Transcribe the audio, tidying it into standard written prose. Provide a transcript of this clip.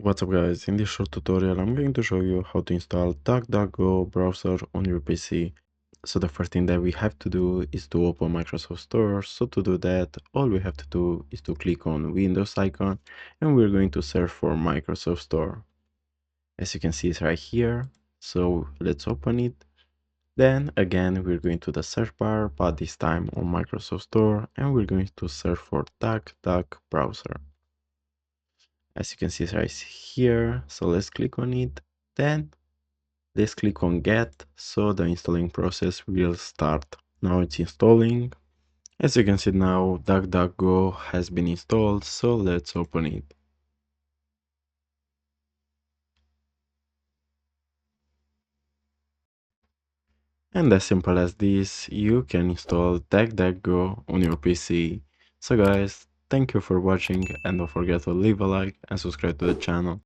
What's up guys, in this short tutorial I'm going to show you how to install DuckDuckGo browser on your PC. So the first thing that we have to do is to open Microsoft Store. So to do that, all we have to do is to click on Windows icon and we're going to search for Microsoft Store. As you can see, it's right here. So let's open it. Then again, we're going to the search bar, but this time on Microsoft Store, and we're going to search for DuckDuck browser. As you can see, it's right here. So let's click on it. Then let's click on get. So the installing process will start. Now it's installing. As you can see now, DuckDuckGo has been installed. So let's open it. And as simple as this, you can install DuckDuckGo on your PC. So guys, thank you for watching and don't forget to leave a like and subscribe to the channel.